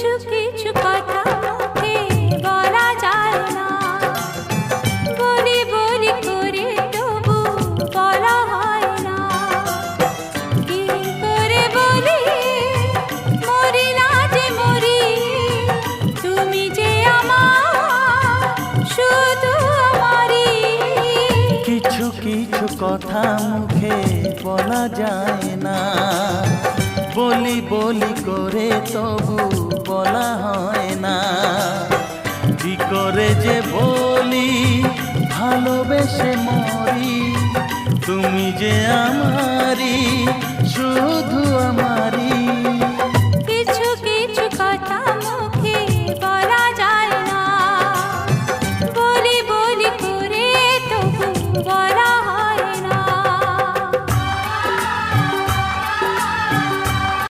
কিছু কিছু কথা মুখে বলা যায় না, বলি বলি করে তবু বলা হয় না। কি করে বলি মরি না যে মরি, তুমি যে আমার শুধু আমারই। কিছু কিছু কথা মুখে বলা যায় না, বলি বলি করে তবু বলা হয় না। কি করে যে বলি ভালোবেসে মরি, তুমি যে আমারই শুধু আমারই।